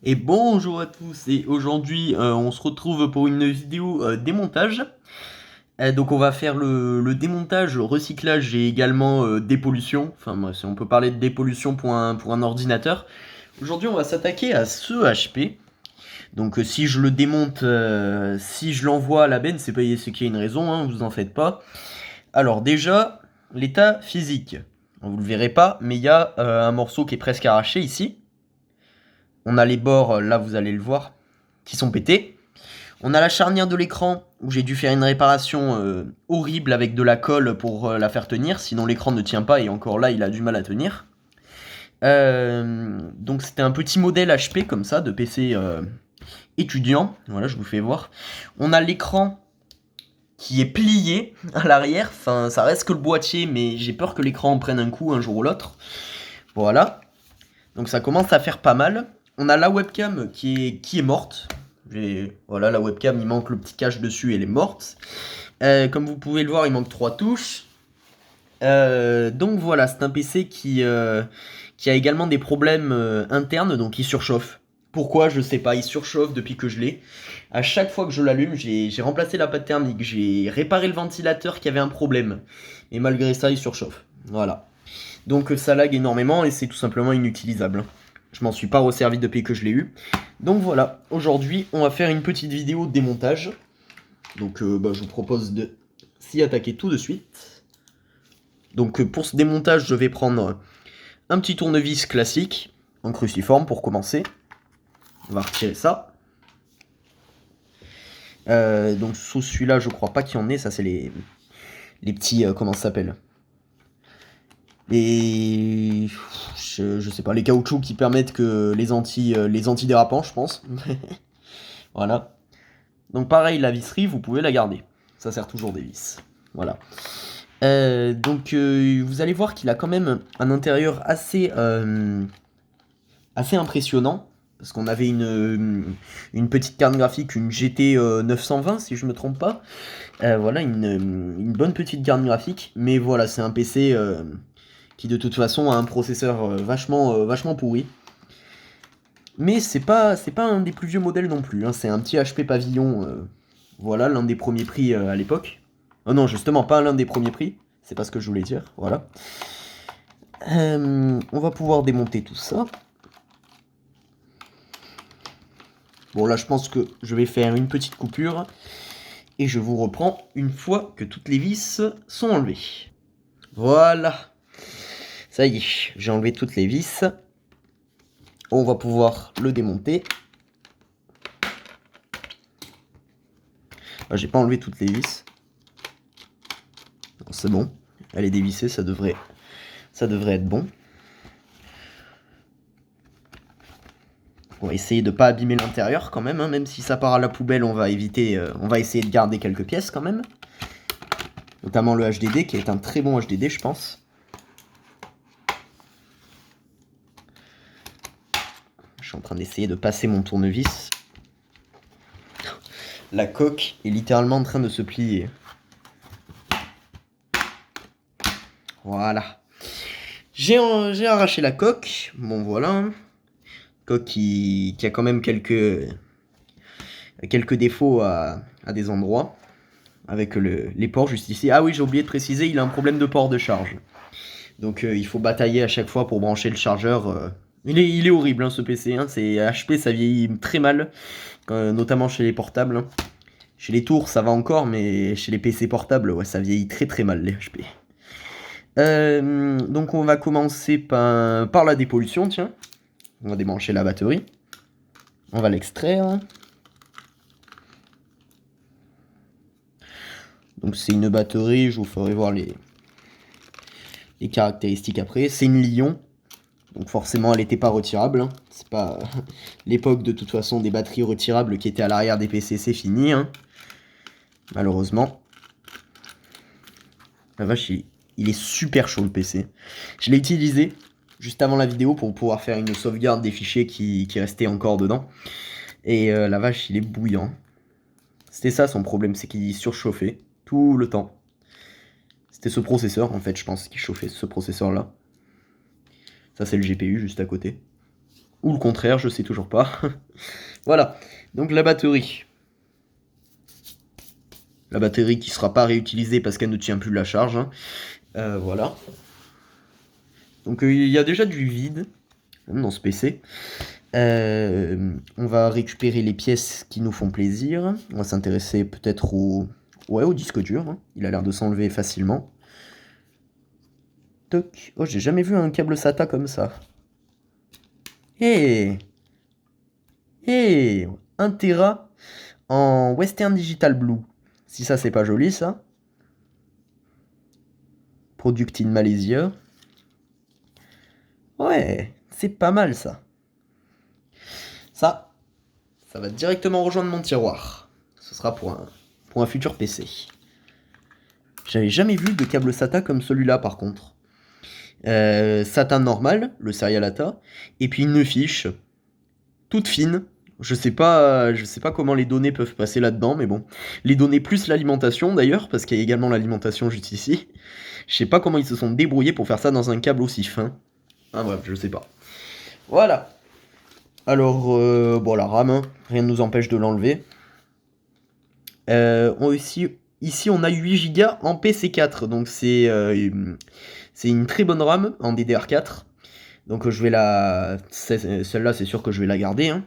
Et bonjour à tous, et aujourd'hui on se retrouve pour une vidéo démontage. Donc on va faire le démontage, recyclage et également dépollution. Enfin moi, si on peut parler de dépollution pour un ordinateur. Aujourd'hui on va s'attaquer à ce HP. Donc si je le démonte, si je l'envoie à la benne, c'est qu'il y a une raison, hein, vous en faites pas. Alors déjà, l'état physique. Vous le verrez pas, mais il y a un morceau qui est presque arraché ici. On a les bords, là vous allez le voir, qui sont pétés. On a la charnière de l'écran où j'ai dû faire une réparation horrible avec de la colle pour la faire tenir, sinon l'écran ne tient pas et encore là il a du mal à tenir. Donc c'était un petit modèle HP comme ça de PC étudiant, voilà je vous fais voir. On a l'écran qui est plié à l'arrière, enfin ça reste que le boîtier mais j'ai peur que l'écran en prenne un coup un jour ou l'autre. Voilà, donc ça commence à faire pas mal. On a la webcam qui est morte. Voilà, la webcam, il manque le petit cache dessus, elle est morte. Comme vous pouvez le voir, il manque 3 touches. Donc voilà, c'est un PC qui a également des problèmes internes, donc il surchauffe. Pourquoi? Je sais pas, il surchauffe depuis que je l'ai. À chaque fois que je l'allume, j'ai remplacé la pâte thermique, j'ai réparé le ventilateur qui avait un problème. Et malgré ça, il surchauffe. Voilà. Donc ça lag énormément et c'est tout simplement inutilisable. Je m'en suis pas resservi depuis que je l'ai eu. Donc voilà, aujourd'hui on va faire une petite vidéo de démontage. Donc je vous propose de s'y attaquer tout de suite. Donc pour ce démontage je vais prendre un petit tournevis classique, en cruciforme pour commencer. On va retirer ça. Donc sous celui-là je crois pas qu'il y en ait, ça c'est les petits, comment ça s'appelle, les je sais pas, les caoutchoucs qui permettent que les antidérapants, je pense. Voilà. Donc pareil, la visserie, vous pouvez la garder. Ça sert toujours des vis. Voilà. Vous allez voir qu'il a quand même un intérieur assez impressionnant. Parce qu'on avait une petite carte graphique, une GT 920 si je me trompe pas. Voilà, une bonne petite carte graphique. Mais voilà, c'est un PC qui de toute façon a un processeur vachement pourri. Mais c'est pas un des plus vieux modèles non plus, hein. C'est un petit HP Pavillon, voilà, l'un des premiers prix à l'époque. Oh non, justement, pas l'un des premiers prix, c'est pas ce que je voulais dire, voilà. On va pouvoir démonter tout ça. Bon là je pense que je vais faire une petite coupure, et je vous reprends une fois que toutes les vis sont enlevées. Voilà, ça y est, j'ai enlevé toutes les vis. On va pouvoir le démonter. J'ai pas enlevé toutes les vis. C'est bon, elle est dévissée, ça devrait être bon. On va essayer de pas abîmer l'intérieur quand même, hein. Même si ça part à la poubelle, on va essayer de garder quelques pièces quand même. Notamment le HDD, qui est un très bon HDD, je pense. Je suis en train d'essayer de passer mon tournevis. La coque est littéralement en train de se plier. Voilà. J'ai arraché la coque. Bon, voilà. Coque qui a quand même quelques défauts à des endroits. Avec les ports juste ici. Ah oui, j'ai oublié de préciser, il a un problème de port de charge. Donc il faut batailler à chaque fois pour brancher le chargeur. Il est horrible, hein, ce PC. Hein. C'est HP, ça vieillit très mal. Notamment chez les portables. Hein. Chez les tours, ça va encore, mais chez les PC portables, ouais, ça vieillit très mal, les HP. Donc on va commencer par la dépollution, tiens. On va débrancher la batterie. On va l'extraire. Donc c'est une batterie, je vous ferai voir les caractéristiques après. C'est une Lion, donc forcément elle n'était pas retirable. Hein. C'est pas l'époque de toute façon des batteries retirables qui étaient à l'arrière des PC, c'est fini. Hein. Malheureusement. La vache, il est super chaud le PC. Je l'ai utilisé juste avant la vidéo pour pouvoir faire une sauvegarde des fichiers qui restaient encore dedans. Et la vache, il est bouillant. C'était ça son problème, c'est qu'il surchauffait tout le temps. C'était ce processeur, en fait, je pense, qui chauffait ce processeur-là. Ça, c'est le GPU juste à côté. Ou le contraire, je sais toujours pas. Voilà, donc la batterie. La batterie qui sera pas réutilisée parce qu'elle ne tient plus la charge. Hein. Voilà. Donc il y a déjà du vide dans ce PC. On va récupérer les pièces qui nous font plaisir. On va s'intéresser peut-être au disque dur. Hein. Il a l'air de s'enlever facilement. Toc. Oh, j'ai jamais vu un câble SATA comme ça. Hé 1 Tera en Western Digital Blue. Si ça, c'est pas joli, ça. Product in Malaysia. Ouais, c'est pas mal, ça. Ça va directement rejoindre mon tiroir. Ce sera pour un futur PC. J'avais jamais vu de câble SATA comme celui-là, par contre. SATA normal, le Serial ATA, et puis une fiche toute fine. Je sais pas comment les données peuvent passer là-dedans, mais bon. Les données plus l'alimentation, d'ailleurs, parce qu'il y a également l'alimentation juste ici. Je sais pas comment ils se sont débrouillés pour faire ça dans un câble aussi fin. Ah bref, je sais pas. Voilà. Alors, bon, la RAM, hein, rien ne nous empêche de l'enlever. Ici, on a 8 Go en PC4, donc c'est une très bonne RAM en DDR4. Donc je vais celle-là, c'est sûr que je vais la garder, hein.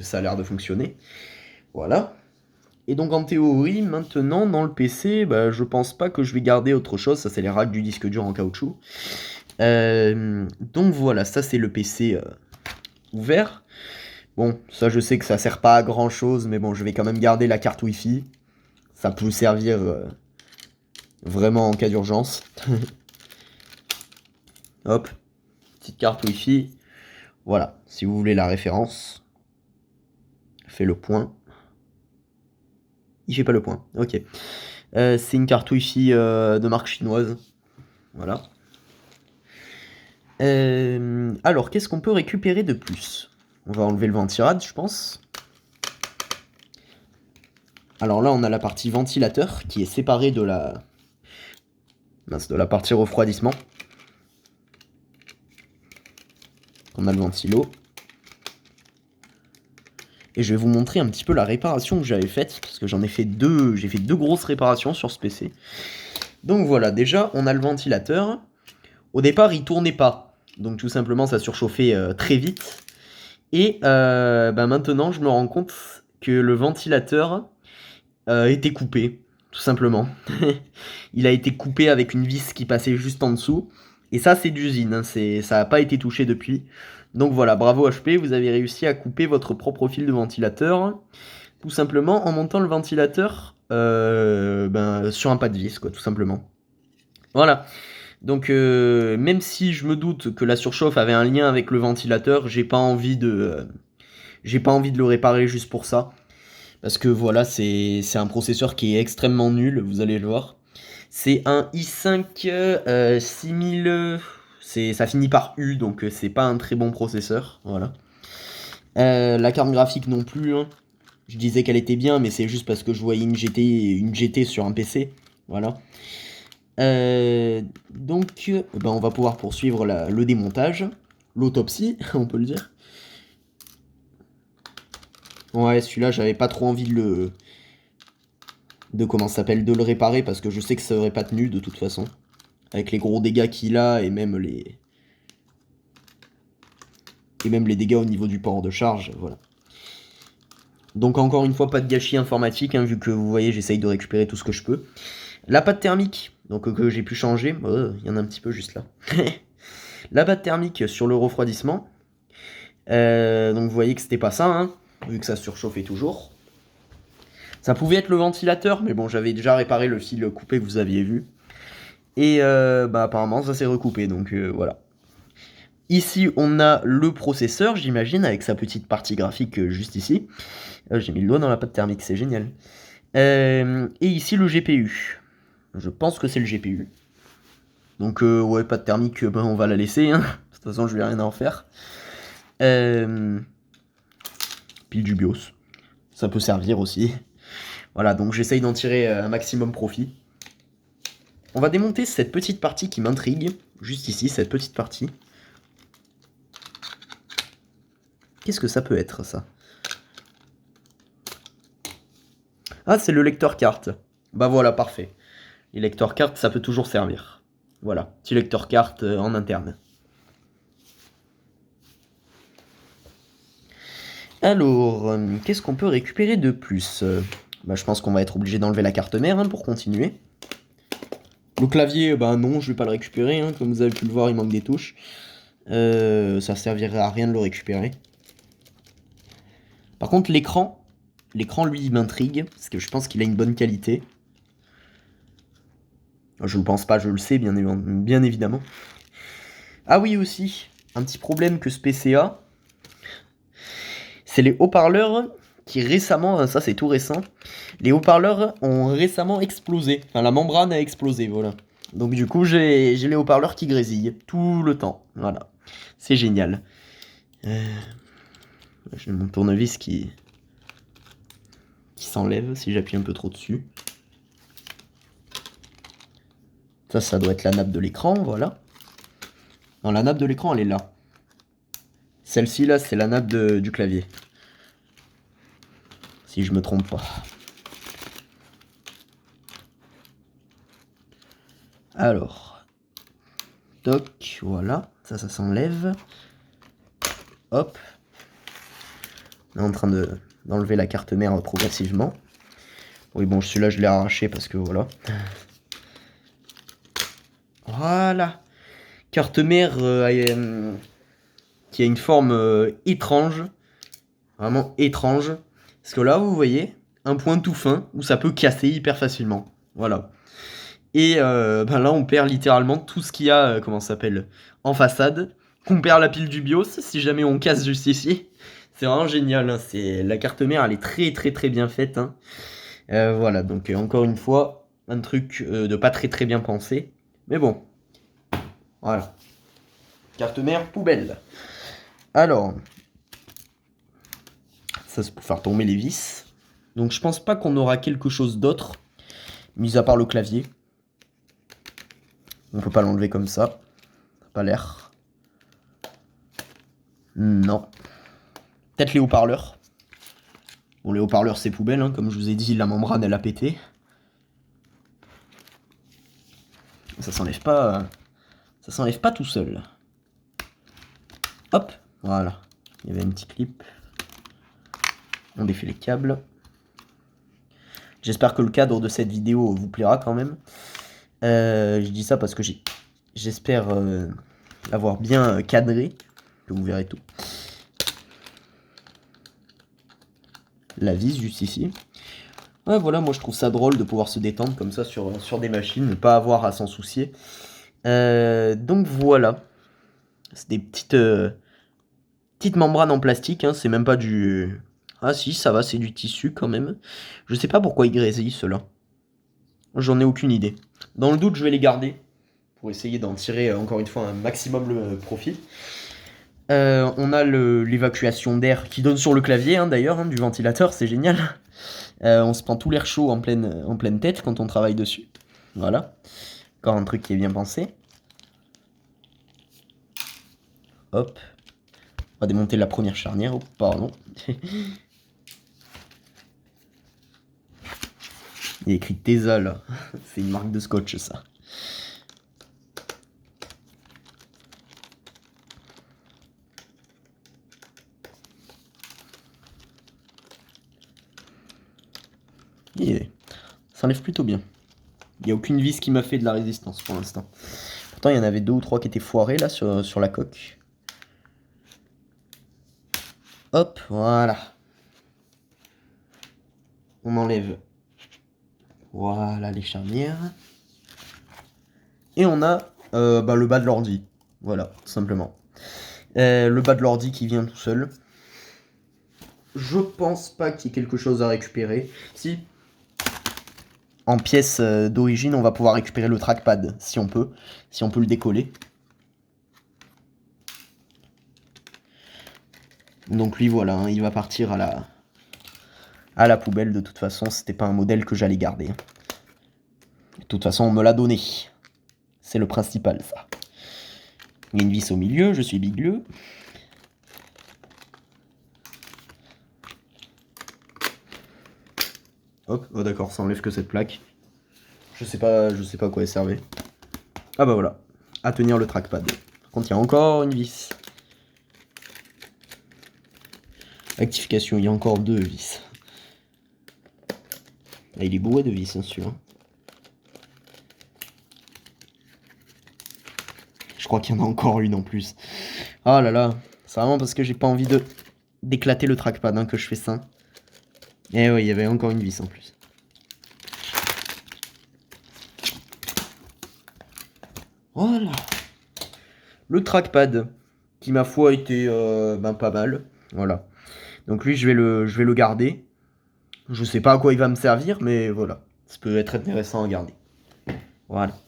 Ça a l'air de fonctionner. Voilà. Et donc en théorie, maintenant, dans le PC, bah, je pense pas que je vais garder autre chose. Ça, c'est les racks du disque dur en caoutchouc. Donc voilà, ça c'est le PC ouvert. Bon, ça je sais que ça sert pas à grand chose, mais bon, je vais quand même garder la carte Wi-Fi. Ça peut servir vraiment en cas d'urgence. Hop, petite carte Wi-Fi. Voilà, si vous voulez la référence, fais le point. Il fait pas le point, ok. C'est une carte Wi-Fi de marque chinoise. Voilà. Alors, qu'est-ce qu'on peut récupérer de plus? On va enlever le ventirad, je pense. Alors là, on a la partie ventilateur qui est séparée de la partie refroidissement. On a le ventilo. Et je vais vous montrer un petit peu la réparation que j'avais faite, parce que j'ai fait deux grosses réparations sur ce PC. Donc voilà, déjà, on a le ventilateur. Au départ, il tournait pas. Donc tout simplement, ça surchauffait très vite. Et maintenant, je me rends compte que le ventilateur était coupé, tout simplement. Il a été coupé avec une vis qui passait juste en dessous. Et ça, c'est d'usine, hein, ça n'a pas été touché depuis. Donc voilà, bravo HP, vous avez réussi à couper votre propre fil de ventilateur. Tout simplement en montant le ventilateur sur un pas de vis, quoi, tout simplement. Voilà. Donc même si je me doute que la surchauffe avait un lien avec le ventilateur, j'ai pas envie de le réparer juste pour ça. Parce que voilà, c'est un processeur qui est extrêmement nul, vous allez le voir. C'est un i5 6000, ça finit par U, donc c'est pas un très bon processeur, voilà. La carte graphique non plus, hein. Je disais qu'elle était bien, mais c'est juste parce que je voyais une GT sur un PC, voilà. Donc, on va pouvoir poursuivre le démontage, l'autopsie, on peut le dire. Ouais, celui-là, j'avais pas trop envie de le réparer parce que je sais que ça aurait pas tenu de toute façon. Avec les gros dégâts qu'il a et même les dégâts au niveau du port de charge, voilà. Donc encore une fois, pas de gâchis informatique, hein, vu que vous voyez, j'essaye de récupérer tout ce que je peux. La pâte thermique, donc que j'ai pu changer, il y en a un petit peu juste là. La pâte thermique sur le refroidissement. Donc vous voyez que c'était pas ça, hein, vu que ça surchauffait toujours. Ça pouvait être le ventilateur, mais bon, j'avais déjà réparé le fil coupé que vous aviez vu. Et apparemment, ça s'est recoupé, donc voilà. Ici, on a le processeur, j'imagine, avec sa petite partie graphique juste ici. J'ai mis le doigt dans la pâte thermique, c'est génial. Et ici, le GPU. Je pense que c'est le GPU. Donc, ouais, pâte thermique, on va la laisser. Hein. De toute façon, je vais rien en faire. Pile du BIOS. Ça peut servir aussi. Voilà, donc j'essaye d'en tirer un maximum profit. On va démonter cette petite partie qui m'intrigue. Juste ici, cette petite partie. Qu'est-ce que ça peut être, ça? Ah, c'est le lecteur carte. Bah voilà, parfait. Les lecteurs cartes, ça peut toujours servir. Voilà, petit lecteur carte en interne. Alors, qu'est-ce qu'on peut récupérer de plus? Bah, je pense qu'on va être obligé d'enlever la carte mère hein, pour continuer. Le clavier, bah non, je vais pas le récupérer. Hein, comme vous avez pu le voir, il manque des touches. Ça servirait à rien de le récupérer. Par contre, l'écran, lui, il m'intrigue, parce que je pense qu'il a une bonne qualité. Je ne pense pas, je le sais, bien évidemment. Ah oui, aussi, un petit problème que ce PC a, c'est les haut-parleurs qui récemment, ça c'est tout récent, les haut-parleurs ont récemment explosé. Enfin, la membrane a explosé, voilà. Donc du coup, j'ai les haut-parleurs qui grésillent tout le temps, voilà. C'est génial. J'ai mon tournevis qui s'enlève si j'appuie un peu trop dessus. Ça doit être la nappe de l'écran, voilà. Non, la nappe de l'écran, elle est là. Celle-ci, là, c'est la nappe du clavier. Si je me trompe pas. Alors. Toc, voilà. Ça s'enlève. Hop. On est en train d'enlever la carte mère progressivement. Oui, bon, celui-là, je l'ai arraché parce que voilà. Voilà. Carte mère qui a une forme étrange. Vraiment étrange. Parce que là, vous voyez, un point tout fin où ça peut casser hyper facilement. Voilà. Et ben là, on perd littéralement tout ce qu'il y a, comment ça s'appelle, en façade. On perd la pile du BIOS si jamais on casse juste ici. C'est vraiment génial. Hein. La carte mère, elle est très très très bien faite. Hein. Voilà, donc encore une fois, un truc de pas très très bien pensé. Mais bon, voilà. Carte mère, poubelle. Alors, ça c'est pour faire tomber les vis. Donc je pense pas qu'on aura quelque chose d'autre, mis à part le clavier. On peut pas l'enlever comme ça. Ça n'a pas l'air. Non. Peut-être les haut-parleurs. Bon, les haut-parleurs, c'est poubelle. Hein. Comme je vous ai dit, la membrane, elle a pété. Ça s'enlève pas... ça s'enlève pas tout seul. Hop, voilà. Il y avait un petit clip. On défait les câbles. J'espère que le cadre de cette vidéo vous plaira quand même. Je dis ça parce que j'espère l'avoir bien cadré. Que vous verrez tout. La vis juste ici. Ouais, voilà, moi je trouve ça drôle de pouvoir se détendre comme ça sur des machines, ne pas avoir à s'en soucier. Donc voilà. C'est des petites membranes en plastique, hein, c'est même pas du... Ah si, ça va, c'est du tissu quand même. Je sais pas pourquoi ils grésillent ceux-là. J'en ai aucune idée. Dans le doute, je vais les garder. Pour essayer d'en tirer encore une fois un maximum le profit. On a l'évacuation d'air qui donne sur le clavier, hein, d'ailleurs, hein, du ventilateur, c'est génial. On se prend tout l'air chaud en pleine tête quand on travaille dessus. Voilà. Encore un truc qui est bien pensé. Hop. On va démonter la première charnière. Oh, pardon. Il y a écrit Tesa là. C'est une marque de scotch ça. Et ça enlève plutôt bien. Il n'y a aucune vis qui m'a fait de la résistance pour l'instant. Pourtant il y en avait 2 ou 3 qui étaient foirés là sur la coque. Hop, voilà. On enlève. Voilà les charnières. Et on a le bas de l'ordi. Voilà, tout simplement. Le bas de l'ordi qui vient tout seul. Je pense pas qu'il y ait quelque chose à récupérer. Si. En pièce d'origine, on va pouvoir récupérer le trackpad, si on peut le décoller. Donc lui, voilà, hein, il va partir à la poubelle. De toute façon, c'était pas un modèle que j'allais garder. De toute façon, on me l'a donné. C'est le principal, ça. Il y a une vis au milieu, je suis bigleux. Hop, oh d'accord, ça enlève que cette plaque. Je sais pas à quoi elle servait. Ah bah voilà, à tenir le trackpad. Par contre, il y a encore une vis. Rectification, il y a encore 2 vis. Là, il est bourré de vis, hein, celui-là. Je crois qu'il y en a encore une en plus. Ah là là, c'est vraiment parce que j'ai pas envie d'éclater le trackpad hein, que je fais ça. Et ouais, il y avait encore une vis en plus. Voilà. Le trackpad, qui ma foi était pas mal. Voilà. Donc lui, je vais le garder. Je sais pas à quoi il va me servir, mais voilà. Ça peut être intéressant à garder. Voilà.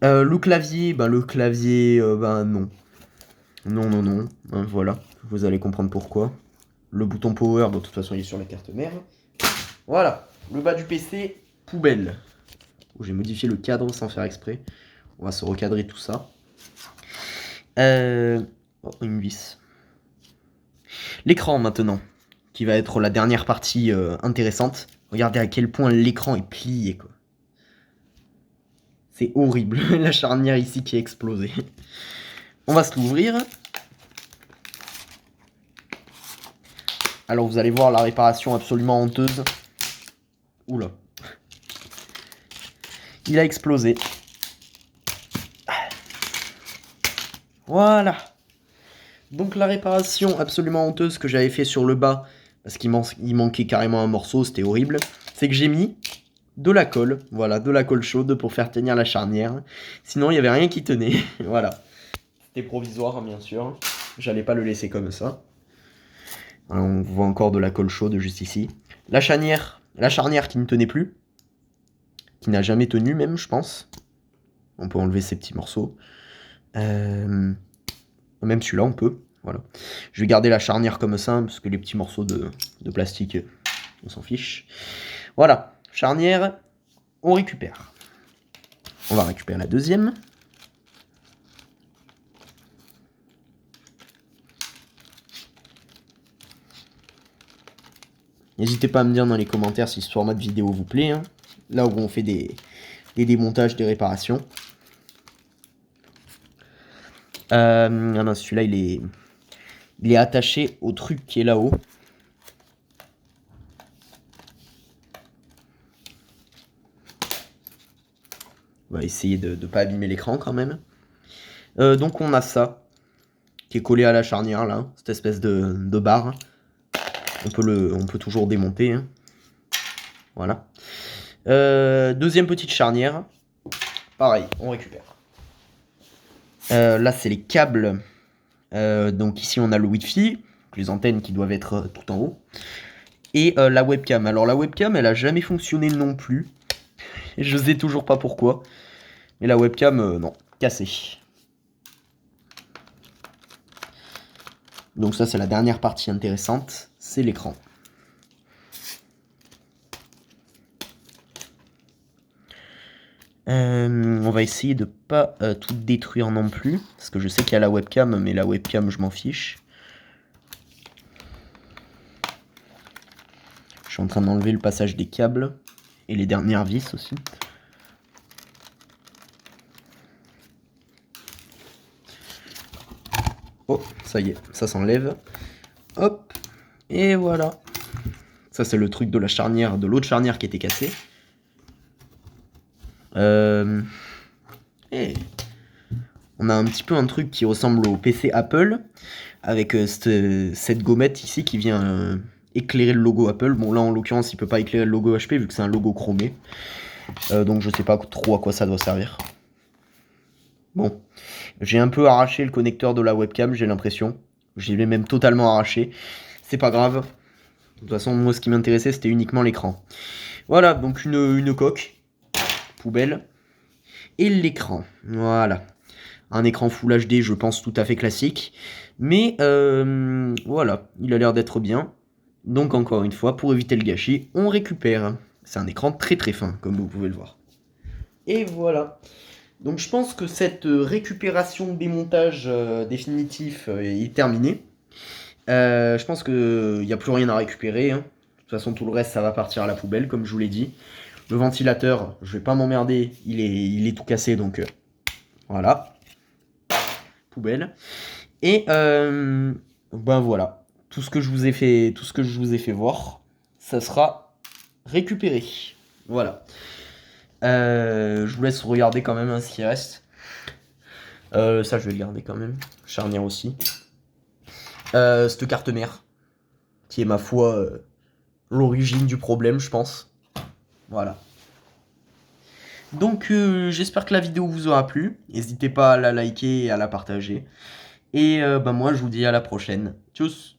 Le clavier, non. Non. Voilà. Vous allez comprendre pourquoi. Le bouton power, de toute façon, il est sur la carte mère. Voilà. Le bas du PC, poubelle. J'ai modifié le cadre sans faire exprès. On va se recadrer tout ça. Oh, une vis. L'écran maintenant, qui va être la dernière partie intéressante. Regardez à quel point l'écran est plié, quoi. C'est horrible, la charnière ici qui est explosée. On va se l'ouvrir. Alors vous allez voir la réparation absolument honteuse. Oula. Il a explosé. Voilà. Donc la réparation absolument honteuse que j'avais fait sur le bas, parce qu'il manquait carrément un morceau, c'était horrible, c'est que j'ai mis de la colle, voilà, de la colle chaude pour faire tenir la charnière. Sinon, il n'y avait rien qui tenait, voilà. C'était provisoire, hein, bien sûr. J'allais pas le laisser comme ça. Alors, on voit encore de la colle chaude juste ici. La charnière qui ne tenait plus, qui n'a jamais tenu même, je pense. On peut enlever ces petits morceaux. Même celui-là, on peut. Voilà. Je vais garder la charnière comme ça, parce que les petits morceaux de plastique, on s'en fiche. Voilà, charnière, on récupère. On va récupérer la deuxième. N'hésitez pas à me dire dans les commentaires si ce format de vidéo vous plaît. Hein. Là où on fait des démontages, des réparations. Ah non, celui-là, il est attaché au truc qui est là-haut. On va essayer de ne pas abîmer l'écran quand même. Donc on a ça, qui est collé à la charnière là, cette espèce de barre. On peut toujours démonter. Hein. Voilà. Deuxième petite charnière. Pareil, on récupère. Là, c'est les câbles. Donc ici, on a le Wi-Fi, les antennes qui doivent être tout en haut. Et la webcam. Alors la webcam, elle a jamais fonctionné non plus. Je sais toujours pas pourquoi. Mais la webcam, non, cassée. Donc ça, c'est la dernière partie intéressante. C'est l'écran. On va essayer de pas tout détruire non plus. Parce que je sais qu'il y a la webcam, mais la webcam, je m'en fiche. Je suis en train d'enlever le passage des câbles. Et les dernières vis aussi. Oh, ça y est, ça s'enlève. Hop, et voilà. Ça, c'est le truc de la charnière, de l'autre charnière qui était cassée. Et on a un petit peu un truc qui ressemble au PC Apple, avec cette gommette ici qui vient éclairer le logo Apple. Bon, là, en l'occurrence, il peut pas éclairer le logo HP, vu que c'est un logo chromé. Donc, je sais pas trop à quoi ça doit servir. Bon, j'ai un peu arraché le connecteur de la webcam, j'ai l'impression. Je l'ai même totalement arraché. C'est pas grave. De toute façon, moi, ce qui m'intéressait, c'était uniquement l'écran. Voilà, donc une coque. Poubelle. Et l'écran. Voilà. Un écran Full HD, je pense, tout à fait classique. Mais, voilà. Il a l'air d'être bien. Donc, encore une fois, pour éviter le gâchis, on récupère. C'est un écran très très fin, comme vous pouvez le voir. Et voilà. Donc je pense que cette récupération démontage définitif est terminée. Je pense qu'il n'y a plus rien à récupérer. Hein. De toute façon, tout le reste, ça va partir à la poubelle, comme je vous l'ai dit. Le ventilateur, je vais pas m'emmerder, il est tout cassé, donc voilà. Poubelle. Et ben voilà. Tout ce que je vous ai fait voir, ça sera récupéré. Voilà. Je vous laisse regarder quand même hein, ce qui reste. Ça, je vais le garder quand même. Charnière aussi. Cette carte mère, qui est ma foi l'origine du problème, je pense. Voilà. Donc, j'espère que la vidéo vous aura plu. N'hésitez pas à la liker et à la partager. Et bah moi, je vous dis à la prochaine. Tchuss!